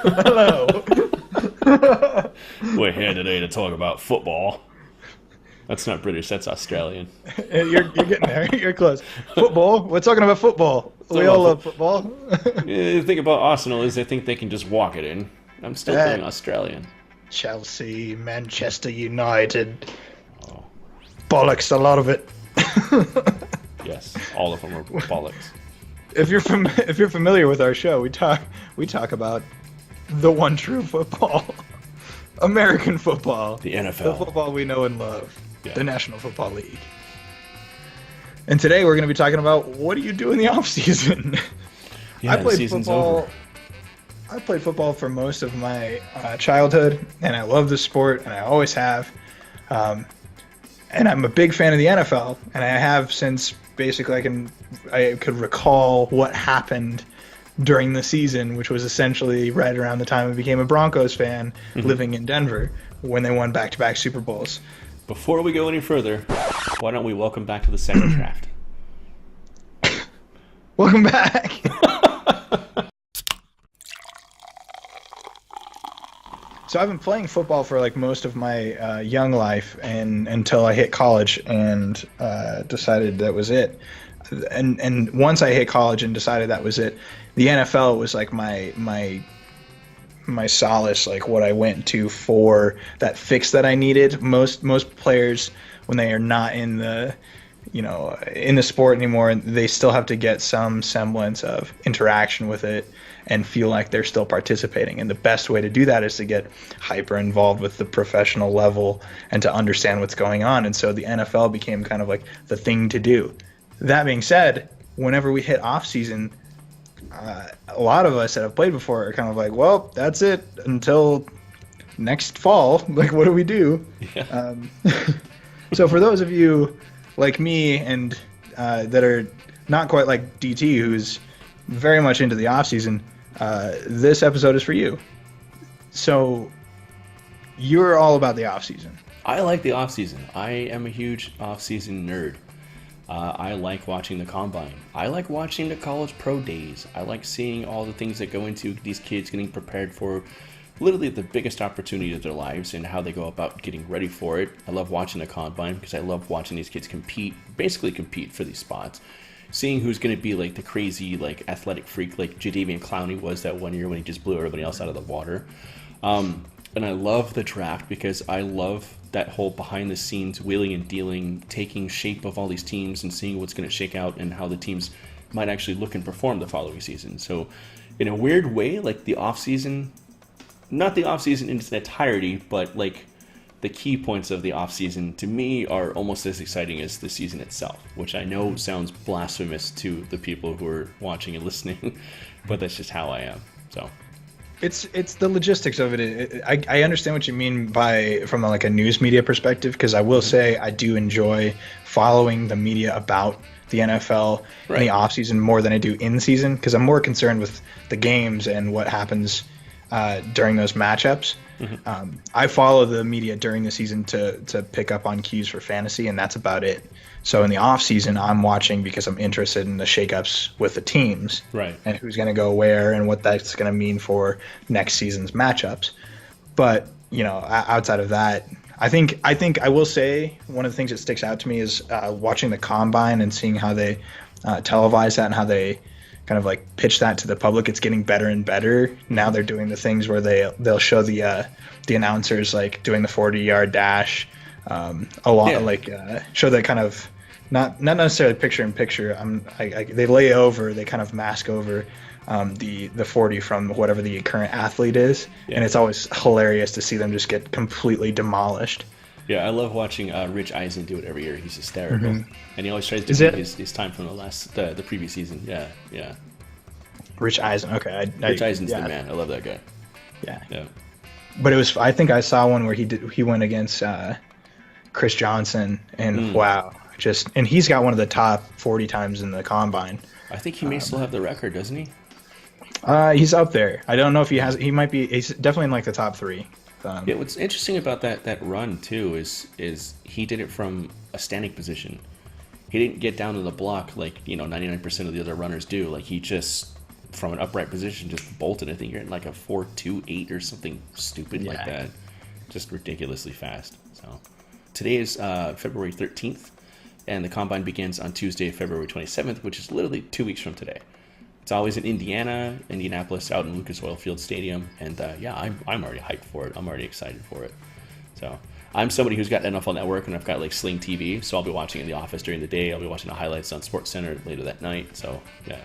Hello. We're here today to talk about football. That's not British, that's Australian. You're getting there. You're close. Football. We're talking about football. Talk We all about love football. The thing about Arsenal is they think they can just walk it in. I'm still Uh, feeling Australian. Chelsea, Manchester United. Oh, Bollocks, a lot of it. yes, all of them are bollocks. If you're familiar with our show, we talk about the one true football, American football, The the NFL. football we know and love, Yeah. the National Football League. And today we're going to be talking about what do you do in the off season. Yeah, I the played season's football. over. I played football for most of my childhood, and I love the sport, and I always have. Um, and I'm a big fan of the NFL, and I have since basically I could recall what happened during the season, which was essentially right around the time I became a Broncos fan, living in Denver when they won back-to-back Super Bowls. Before we go any further, why don't we welcome back to the second draft? Welcome back. So I've been playing football for like most of my young life, and until I hit college and decided that was it. And once I hit college and decided that was it, the NFL was like my solace, like what I went to for that fix that I needed. Most players, when they are not in the in the sport anymore, they still have to get some semblance of interaction with it and feel like they're still participating. And the best way to do that is to get hyper involved with the professional level and to understand what's going on. And so the NFL became kind of like the thing to do. That being said, whenever we hit off season, a lot of us that have played before are kind of like, well, that's it until next fall. Like, what do we do? Yeah. So for those of you like me and that are not quite like DT, who's very much into the off season, this episode is for you. So you're all about the off season. I like the off season. I am a huge off season nerd. I like watching the combine. I like watching the college pro days. I like seeing all the things that go into these kids getting prepared for literally the biggest opportunity of their lives and how they go about getting ready for it. I love watching the combine because I love watching these kids basically compete for these spots. Seeing who's going to be like the crazy, like athletic freak like Jadeveon Clowney was that one year when he just blew everybody else out of the water. And I love the draft because I love that whole behind the scenes wheeling and dealing, taking shape of all these teams and seeing what's going to shake out and how the teams might actually look and perform the following season. So in a weird way, like the off season, not the off season in its entirety, but like the key points of the off season to me are almost as exciting as the season itself, which I know sounds blasphemous to the people who are watching and listening, but that's just how I am. So It's the logistics of it. I understand what you mean from like a news media perspective, because I will say I do enjoy following the media about the NFL in the off season more than I do in season, because I'm more concerned with the games and what happens during those matchups. I follow the media during the season to pick up on cues for fantasy, and that's about it. So in the off season, I'm watching because I'm interested in the shakeups with the teams, Right. and who's going to go where and what that's going to mean for next season's matchups. But outside of that, I think I will say one of the things that sticks out to me is watching the combine and seeing how they televise that and how they kind of like pitch that to the public. It's getting better and better. Now they're doing the things where they'll show the announcers like doing the 40-yard dash, a lot like show that kind of not necessarily picture in picture. They lay over, they kind of mask over the 40 from whatever the current athlete is, and it's always hilarious to see them just get completely demolished. yeah, I love watching Rich Eisen do it every year. He's hysterical, and he always tries to Is beat it- his time from the previous season. Yeah, yeah. Rich Eisen, okay, Rich Eisen's the man. I love that guy. Yeah, Yeah. but it was. I think I saw one where he went against Chris Johnson, and wow, and he's got one of the top 40 times in the combine. I think he may still have the record, doesn't he? He's up there. I don't know if he has. He might be. He's definitely in like the top 3. Yeah, what's interesting about that run too is he did it from a standing position. He didn't get down to the block like 99% of the other runners do. Like he just from an upright position just bolted. I think you're in like a 4.28 or something stupid like that. Just ridiculously fast. So today is February 13th, and the combine begins on Tuesday, February 27th, which is literally 2 weeks from today. It's always in Indianapolis, out in Lucas Oil Field Stadium, and I'm already hyped for it. I'm already excited for it. So I'm somebody who's got NFL Network, and I've got like Sling TV, so I'll be watching in the office during the day. I'll be watching the highlights on SportsCenter later that night. So yeah.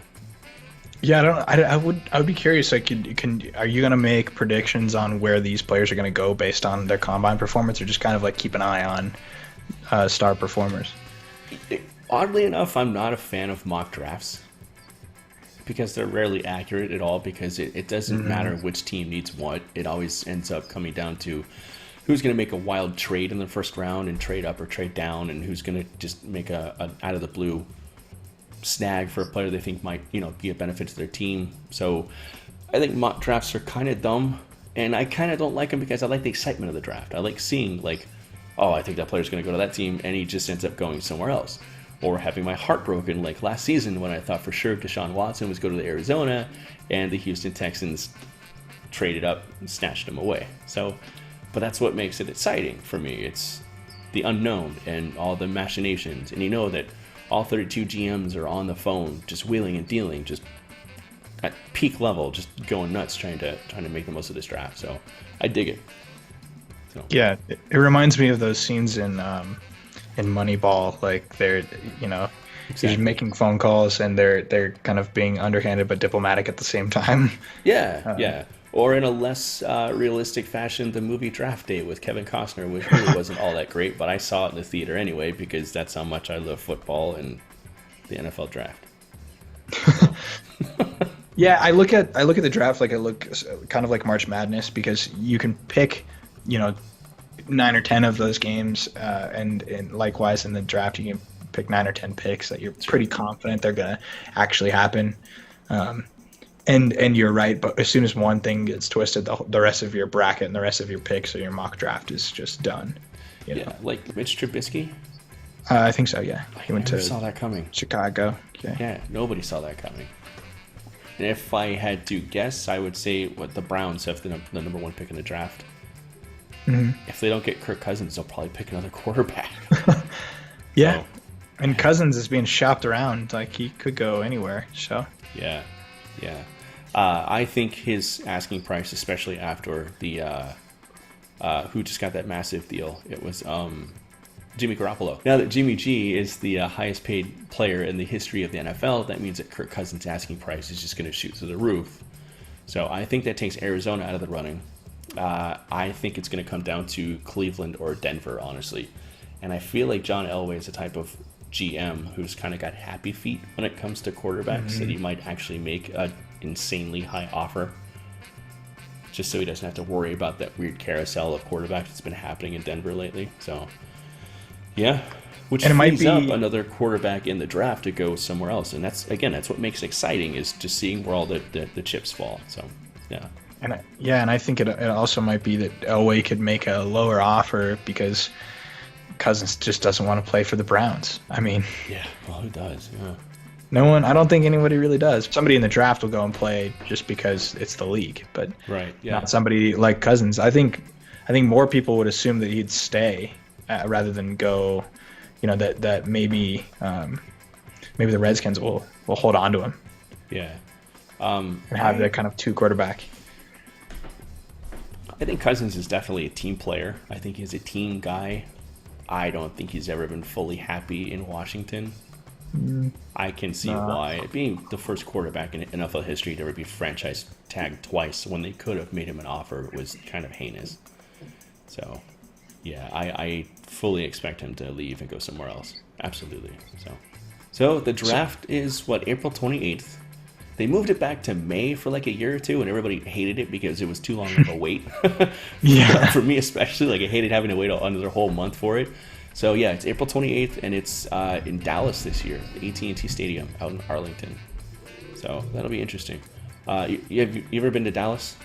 Yeah, I would be curious. Like, are you gonna make predictions on where these players are gonna go based on their combine performance, or just kind of like keep an eye on star performers? Oddly enough, I'm not a fan of mock drafts because they're rarely accurate at all. Because it doesn't matter which team needs what. It always ends up coming down to who's going to make a wild trade in the first round and trade up or trade down, and who's going to just make a out of the blue snag for a player they think might, be a benefit to their team. So I think mock drafts are kind of dumb, and I kind of don't like them because I like the excitement of the draft. I like seeing like, oh, I think that player's going to go to that team, and he just ends up going somewhere else. Or having my heart broken like last season when I thought for sure Deshaun Watson was going to Arizona, and the Houston Texans traded up and snatched him away. So, but that's what makes it exciting for me. It's the unknown and all the machinations, and that all 32 GMs are on the phone, just wheeling and dealing, just at peak level, just going nuts, trying to make the most of this draft. So I dig it. So. Yeah, it reminds me of those scenes in Moneyball. Like they're they're making phone calls and they're kind of being underhanded but diplomatic at the same time. Yeah. Or in a less realistic fashion, the movie Draft Day with Kevin Costner, which really wasn't all that great, but I saw it in the theater anyway because that's how much I love football and the NFL draft. Yeah, I look at the draft like I look kind of like March Madness, because you can pick 9 or 10 of those games, and likewise in the draft you can pick 9 or 10 picks that you're pretty confident they're gonna actually happen. And you're right, but as soon as one thing gets twisted, the rest of your bracket and the rest of your picks or your mock draft is just done. Yeah, like Mitch Trubisky. I think so. Yeah, he went to saw that coming. Chicago. Yeah, nobody saw that coming. And if I had to guess, I would say the Browns have the number 1 pick in the draft. Mm-hmm. If they don't get Kirk Cousins, they'll probably pick another quarterback. Yeah, and Cousins is being shopped around. Like he could go anywhere. So yeah. I think his asking price, especially after the who just got that massive deal, it was Jimmy Garoppolo. Now that Jimmy G is the highest paid player in the history of the NFL, that means that Kirk Cousins' asking price is just going to shoot through the roof. So I think that takes Arizona out of the running. I think it's going to come down to Cleveland or Denver, honestly. And I feel like John Elway is the type of GM who's kind of got happy feet when it comes to quarterbacks, that he might actually make an insanely high offer just so he doesn't have to worry about that weird carousel of quarterbacks that's been happening in Denver lately. So yeah, which frees up another quarterback in the draft to go somewhere else, and that's what makes it exciting, is just seeing where all the chips fall. So yeah. And I think it also might be that Elway could make a lower offer because Cousins just doesn't want to play for the Browns. I mean, yeah, well, who does? Yeah. No one. I don't think anybody really does. Somebody in the draft will go and play just because it's the league, but right, yeah. Not somebody like Cousins. I think more people would assume that he'd stay rather than go. That maybe the Redskins will hold on to him. Yeah, and have that kind of 2 quarterback. I think Cousins is definitely a team player. I think he's a team guy. I don't think he's ever been fully happy in Washington. I can see why. Being the first quarterback in NFL history to ever be franchise tagged twice when they could have made him an offer was kind of heinous. So, yeah, I fully expect him to leave and go somewhere else. Absolutely. So the draft is, April 28th. They moved it back to May for like a year or two, and everybody hated it because it was too long of a wait. Yeah. For me especially, like I hated having to wait another whole month for it. So yeah, it's April 28th, and it's in Dallas this year, the AT&T Stadium out in Arlington. So that'll be interesting. You ever been to Dallas?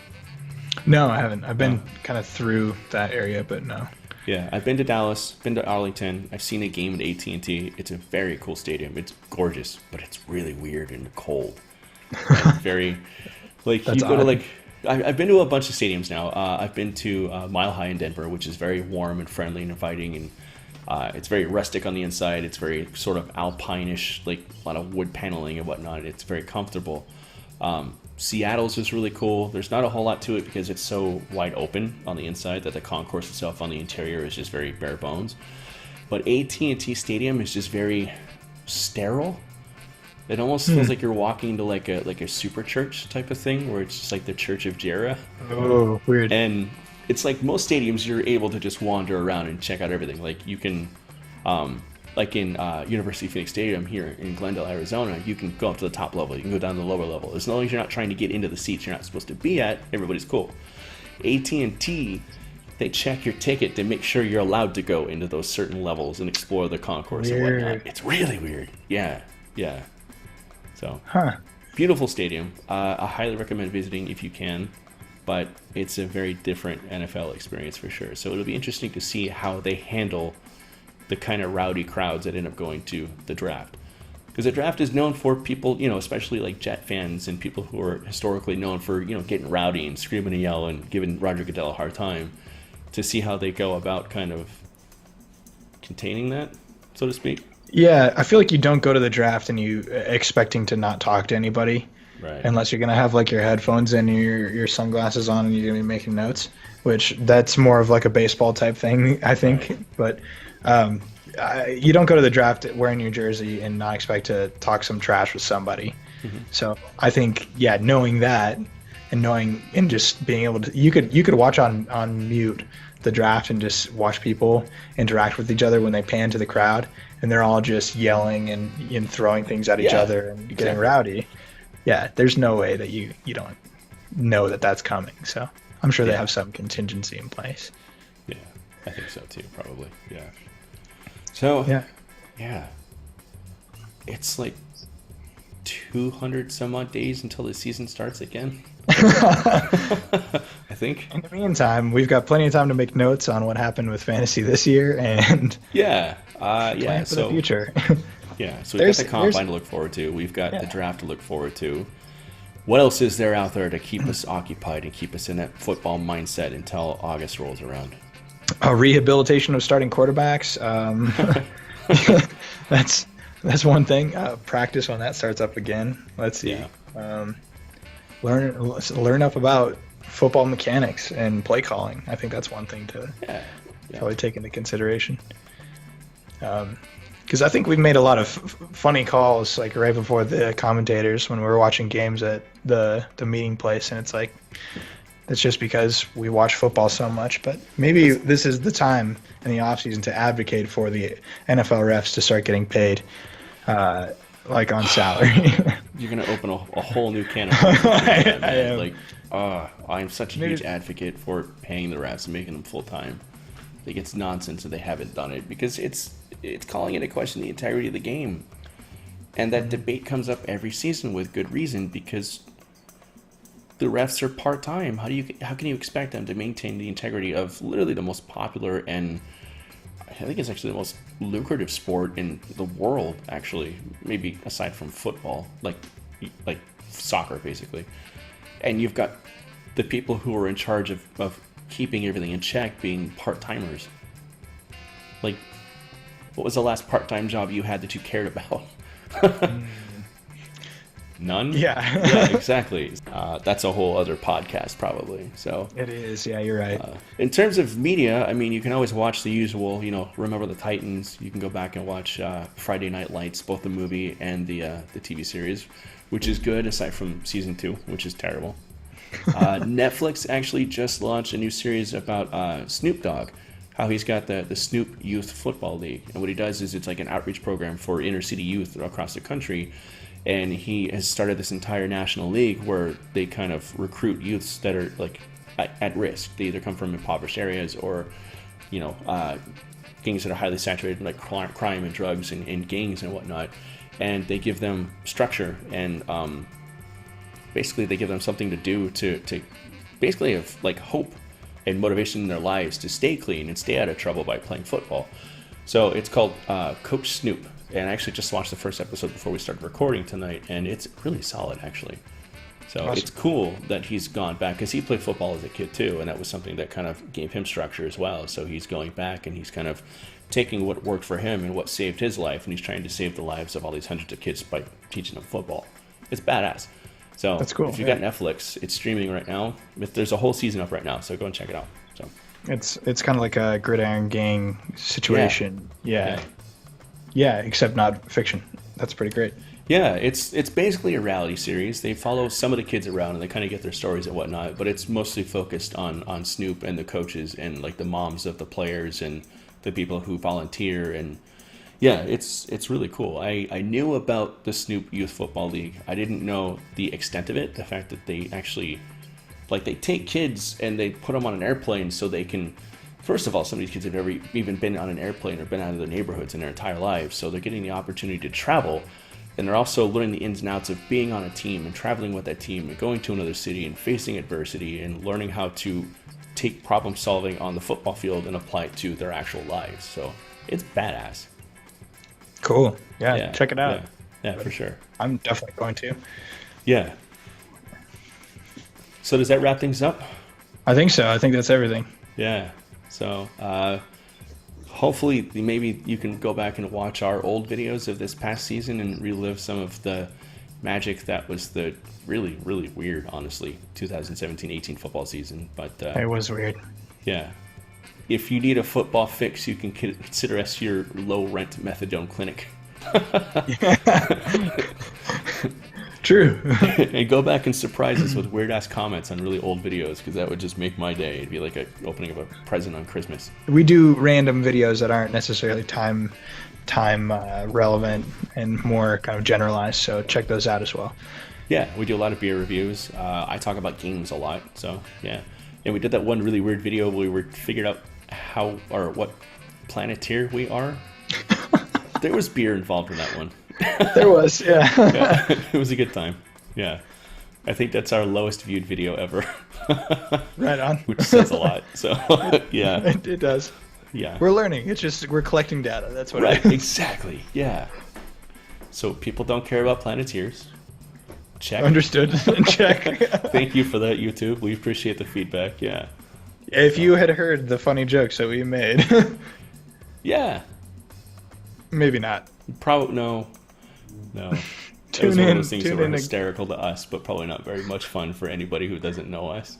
No, I haven't. I've been kind of through that area, but no. Yeah, I've been to Dallas, been to Arlington. I've seen a game at AT&T. It's a very cool stadium. It's gorgeous, but it's really weird and cold. Right? Very like you That's go to odd. like I've been to a bunch of stadiums now. I've been to Mile High in Denver, which is very warm and friendly and inviting, and it's very rustic on the inside. It's very sort of alpine-ish, like a lot of wood paneling and whatnot. It's very comfortable. Seattle's is really cool. There's not a whole lot to it because it's so wide open on the inside that the concourse itself on the interior is just very bare bones. But AT&T Stadium is just very sterile. It almost feels like you're walking into like a super church type of thing, where it's just like the Church of Jera. Oh, weird. And it's like most stadiums, you're able to just wander around and check out everything. Like you can, like in University of Phoenix Stadium here in Glendale, Arizona, you can go up to the top level, you can go down to the lower level. As long as you're not trying to get into the seats you're not supposed to be at, everybody's cool. AT&T, they check your ticket to make sure you're allowed to go into those certain levels and explore the concourse and Weird. whatnot. It's really weird. Yeah. So, Huh. beautiful stadium. I highly recommend visiting if you can, but it's a very different NFL experience for sure. So it'll be interesting to see how they handle the kind of rowdy crowds that end up going to the draft. Because the draft is known for people, especially like Jet fans and people who are historically known for, getting rowdy and screaming and yelling and giving Roger Goodell a hard time, to see how they go about kind of containing that, so to speak. Yeah, I feel like you don't go to the draft and you expecting to not talk to anybody, Right. unless you're gonna have like your headphones and your sunglasses on and you're gonna be making notes, which that's more of like a baseball type thing, I think. Right. But you don't go to the draft wearing your jersey and not expect to talk some trash with somebody. So I think, yeah, knowing that and just being able to, you could watch on mute the draft and just watch people interact with each other when they pan to the crowd and they're all just yelling and throwing things at each Yeah, other and getting exactly. rowdy. Yeah, there's no way that you don't know that that's coming. So I'm sure they Yeah. have some contingency in place. Yeah, I think so too, probably. Yeah. So, yeah. It's like 200 some odd days until the season starts again. I think. In the meantime, we've got plenty of time to make notes on what happened with fantasy this year and Yeah. plan for the future. Yeah, so we've got the combine to look forward to. We've got the draft to look forward to. What else is there out there to keep us occupied and keep us in that football mindset until August rolls around? Rehabilitation of starting quarterbacks. That's one thing. Practice when that starts up again. Let's see. Yeah. Learn up about football mechanics and play calling. I think that's one thing to Yeah. probably take into consideration. Because I think we've made a lot of funny calls, like right before the commentators when we were watching games at the meeting place, and it's like it's just because we watch football so much. But maybe this is the time in the offseason to advocate for the NFL refs to start getting paid, like on salary. You're going to open a whole new can of worms. I am. Like, I'm such a huge advocate for paying the refs and making them full-time. Like, it's nonsense that they haven't done it because it's calling into question the integrity of the game. And that debate comes up every season with good reason because the refs are part-time. How can you expect them to maintain the integrity of literally the most popular and I think it's actually the most lucrative sport in the world, actually, maybe aside from football, like soccer, basically. And you've got the people who are in charge of keeping everything in check being part-timers. Like, what was the last part-time job you had that you cared about? None? Yeah. Exactly. That's a whole other podcast, probably. So It is. Yeah, you're right. in terms of media, I mean, you can always watch the usual, Remember the Titans. You can go back and watch Friday Night Lights, both the movie and the TV series, which is good, aside from season 2, which is terrible. Netflix actually just launched a new series about Snoop Dogg, how he's got the Snoop Youth Football League. And what he does is it's like an outreach program for inner city youth across the country. And he has started this entire national league where they kind of recruit youths that are like at risk. They either come from impoverished areas or, gangs that are highly saturated, like crime and drugs and gangs and whatnot. And they give them structure and basically they give them something to do to basically have like hope and motivation in their lives to stay clean and stay out of trouble by playing football. So it's called Coach Snoop. and I actually just watched the first episode before we started recording tonight, and it's really solid, actually. So Awesome. It's cool that he's gone back, because he played football as a kid too, and that was something that kind of gave him structure as well. So he's going back and he's kind of taking what worked for him and what saved his life, and he's trying to save the lives of all these hundreds of kids by teaching them football. It's badass. So That's cool. If you've got Netflix, it's streaming right now. There's a whole season up right now, so go and check it out. So It's kind of like a Gridiron Gang situation. Yeah, except not fiction. That's pretty great. Yeah, it's basically a reality series. They follow some of the kids around and they kind of get their stories and whatnot, but it's mostly focused on Snoop and the coaches and like the moms of the players and the people who volunteer. And yeah, it's really cool. I knew about the Snoop Youth Football League. I didn't know the extent of it. The fact that they actually, like, they take kids and they put them on an airplane so they can, first of all, some of these kids have never even been on an airplane or been out of their neighborhoods in their entire lives. So they're getting the opportunity to travel, and they're also learning the ins and outs of being on a team and traveling with that team and going to another city and facing adversity and learning how to take problem solving on the football field and apply it to their actual lives. So it's badass. Cool. Yeah, check it out. Yeah, for sure. I'm definitely going to. Yeah. So does that wrap things up? I think so. I think that's everything. Yeah. So hopefully maybe you can go back and watch our old videos of this past season and relive some of the magic that was the really, really weird, honestly, 2017-18 football season. But it was weird. Yeah. If you need a football fix, you can consider us your low-rent methadone clinic. True. And go back and surprise us with weird-ass comments on really old videos, because that would just make my day. It'd be like an opening of a present on Christmas. We do random videos that aren't necessarily time relevant and more kind of generalized, so check those out as well. Yeah, we do a lot of beer reviews. I talk about games a lot, so yeah. And we did that one really weird video where we figured out how or what planeteer we are. There was beer involved in that one. There was, yeah. Yeah. It was a good time. Yeah. I think that's our lowest viewed video ever. Right on. Which says a lot. So, yeah. It does. Yeah. We're learning. It's just we're collecting data. That's what Right, it is. exactly. Yeah. So people don't care about planeteers. Check. Understood. Check. Thank you for that, YouTube. We appreciate the feedback. Yeah. If you had heard the funny jokes that we made. Yeah. Maybe not. Probably no. It was one of those things that were hysterical to us, but probably not very much fun for anybody who doesn't know us.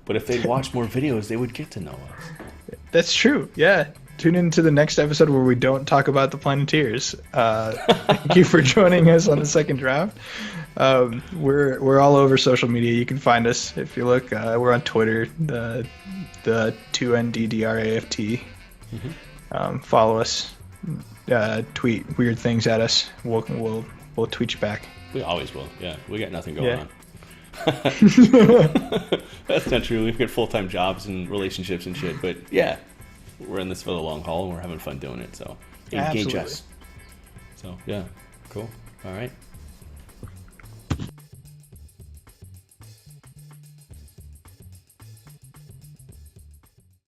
But if they'd watch more videos, they would get to know us. That's true. Yeah. Tune in to the next episode where we don't talk about the Planeteers. Thank you for joining us on the second draft. We're all over social media. You can find us if you look. We're on Twitter, the 2NDDRAFT. Mm-hmm. Follow us. Tweet weird things at us. We'll tweet you back. We always will. Yeah, we got nothing going on. That's not true. We've got full-time jobs and relationships and shit. But yeah, we're in this for the long haul and we're having fun doing it. So engage us. So yeah, cool. All right.